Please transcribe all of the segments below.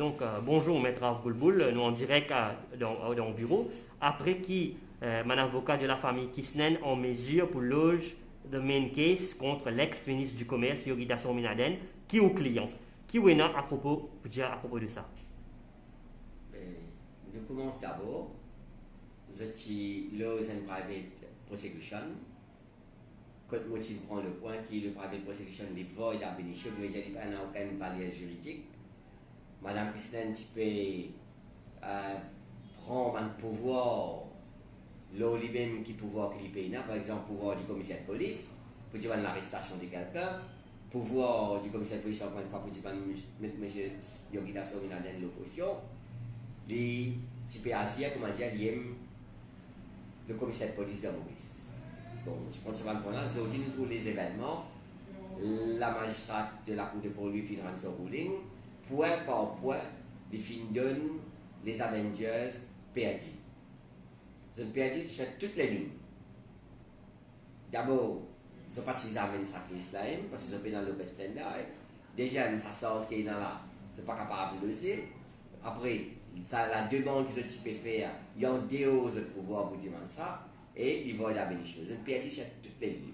Donc, bonjour, maître Rav Boulboul, nous en direct dans le bureau. Après qui, madame avocat de la famille Kisnen en mesure pour loge de main case contre l'ex-ministre du Commerce, Yorida Sominaden, qui est au client. Qui est à propos, pour dire à propos de ça? Je commence d'abord. The laws and private prosecution. Quand moi je prends le point qui est le private prosecution des void ab initio, il n'y a aucune valeur juridique. Madame Christine, tu peux prendre un pouvoir, lui-même qui pouvoir clipper, par exemple, pouvoir du commissaire de police, pour dire l'arrestation de quelqu'un, pouvoir du commissaire de police, encore une fois, pour dire M. Yorida Sominaden l'opposition, tu peux agir, comment dire, le commissaire de police de Maurice. Bon, je pense que ça va me prendre là, je dis tous les événements, la magistrate de la Cour de police fait son ruling, point par point, il donne les Avengers perdus. Ils ont perdu sur toutes les lignes. D'abord, ils n'ont pas utilisé la main sacrée Islam parce qu'ils ont fait dans le best standard. Déjà, ça sort ce qui est dans là, ils ne sont pas capables de le faire. Après, la demande qu'ils ont faire, il y a un déo de pouvoir pour dire ça, et ils vont y avoir des choses. Ils ont perdu sur toutes les lignes.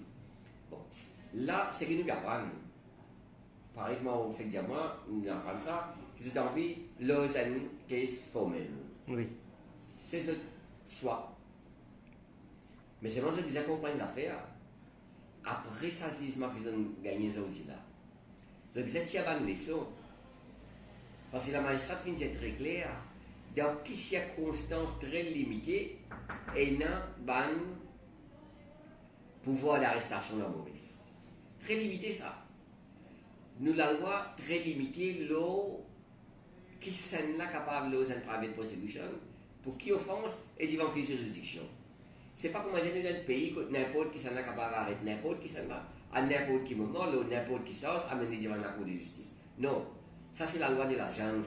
Bon, là, c'est ce que nous apprenons. Par exemple, au fait de moi, nous apprenons ça, qu'ils ont envie de laws and case formel. Oui. C'est ce soit. Mais c'est moi qui disais comprendre l'affaire. Après ça, qu'ils ont gagné ce outil là. Je disais, tiens, une leçon. Parce que la magistrate finit très claire. Dans quelles circonstances très limitées, il y a un pouvoir d'arrestation dans Maurice. Très limité ça. Nous, la loi, très limitée, l'eau qui sont là capable de faire private prosecution, pour qui offense et devant quelle juridiction. Ce n'est pas comme dans un pays que n'importe qui s'en est capable d'arrêter n'importe qui s'en là, à n'importe qui moment, n'importe qui sort, amener devant la Cour de justice. Non, ça c'est la loi de la jungle.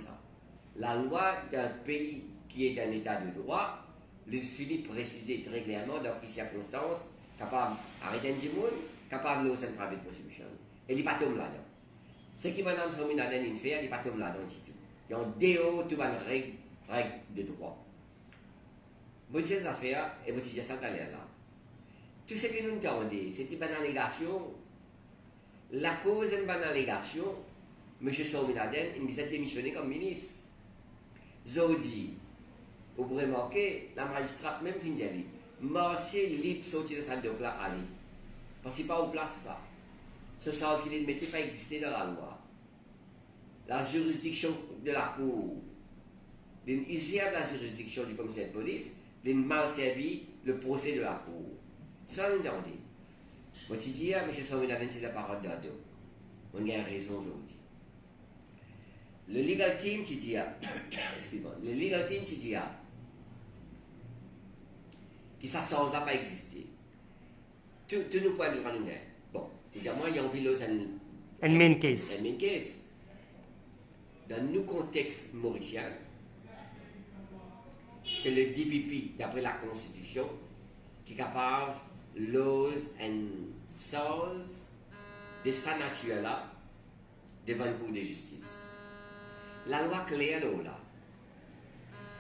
La loi d'un pays qui est un état de droit, les finit préciser très clairement dans quelles circonstances, capable d'arrêter un monde, capable de faire private prosecution. Et il n'est pas tombé là-dedans. Ce qui Mme Sominaden fait, il n'est pas tombé là-dedans du tout. Il y a un déo, tout une règle de droit. Bonne chose à faire, et vous dites ça tout à l'heure là. Tout ce que nous avons dit, c'était une allégation. La cause d'une bonne allégation, M. Sominaden, il s'est démissionné comme ministre. Zodi, vous pouvez remarquer, la magistrate même fin de dire, Marseille libre sortir de cette là, aller. Parce qu'il n'est pas en place ça. Ce sens qu'il ne mettait pas exister dans la loi. La juridiction de la Cour, d'une usurpe la juridiction du commissaire de police, d'une mal servi le procès de la Cour. C'est ça nous avons dit. Moi, si je dis, M. Sominaden, c'est la parole d'ado. On a raison aujourd'hui. Le legal team, tu dis, excuse-moi, le legal team, tu dis, qui ça sort n'a pas existé. Tout nous points de nous. Bon, moi, il y a envie de Un main case. Un main case. Dans nos contextes mauriciens, c'est le DPP, d'après la Constitution, qui est capable, laws and sources de sa nature là, devant le cour de justice. La loi claire là,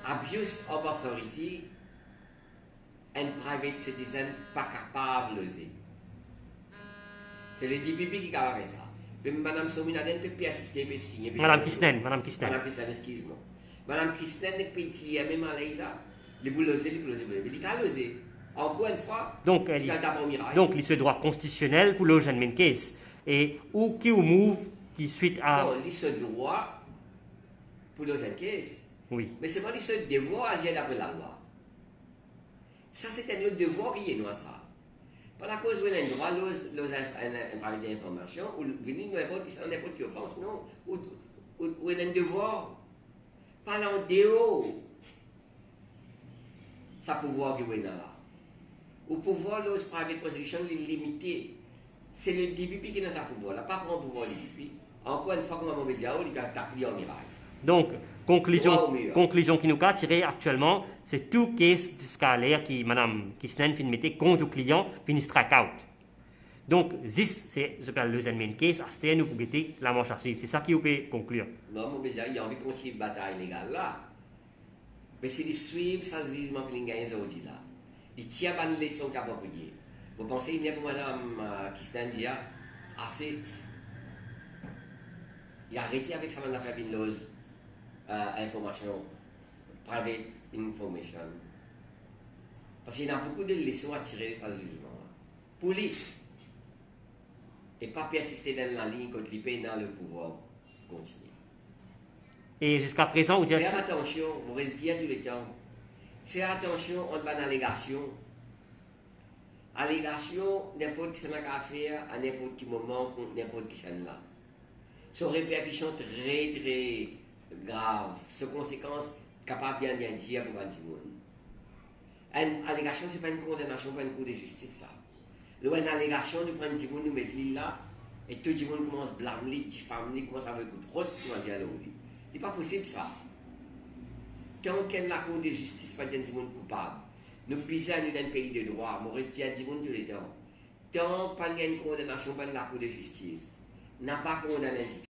abuse of authority and private citizen pas capable de le. C'est le DPP qui est capable de ça. Madame Sominaden peut persister, peut signer. Madame Kisnen, excuse-moi. Madame Kisnen peut dire, même à là, les bouloser. Il a losé. Encore une fois, donc, il se droit constitutionnel pour le jeune main case. Et où qui ou move qui suite à. Non, il se droit pour le jeune case. Oui. Mais c'est pas le devoir à agir d'après la loi. Ça, c'est un autre devoir qui est noir ça. Pas la cause où il y a un droit à parler d'information, ou venir n'importe qui offense, non. Ou il y a un devoir. Pas en déo. Ça pouvoir qui est là. Ou pouvoir de private prosecution est limité. C'est le DPP qui a sa pouvoir. Là, pas pour un pouvoir du DPP. Encore une fois, comme on va dire, il va t'appeler en miracle. Donc, conclusion qui nous a tirée actuellement, c'est tout case scalaire qui Mme Kisnen fin mettait contre le client, fin strike out. Donc, c'est ce qu'on le main case, à nous pour guetter la manche à suivre. C'est ça qui peut conclure. Non, mon bézard, il y a envie de continuer la bataille légale là. Mais c'est de suivre ça jugement que l'ingénieur aujourd'hui là. Il tient pas une leçon qu'il a pas payée. Vous pensez qu'il y a pour madame Christiane Dia assez. Il a arrêté avec sa madame Fabine Loz information, private information. Parce qu'il y a beaucoup de leçons à tirer de ce jugement. Pour lui, et pas persister dans la ligne quand il paye dans le pouvoir continuer. Et jusqu'à présent, vous dites... Faire attention, on reste dire tout le temps. Faire attention, on va dans l'allégation. Allégation, n'importe qui s'en a qu'à faire à n'importe quel moment, contre n'importe qui s'en là. Son répercussion très très grave, ses conséquences capables bien dire pour le monde. Une allégation, ce n'est pas une condamnation, pas une cour de justice. Ça. Une allégation, nous prenons du monde, nous mettons là, et tout le monde commence à blâmer, diffamer, commence à avoir une grosse dialogue. Ce n'est pas possible ça. Quand on la cour de justice, pas dire du monde coupable. Nous pisons dans un pays de droit, nous restons à du monde tout le temps. Tant pas une condamnation, pas de la cour de justice, n'a pas condamné.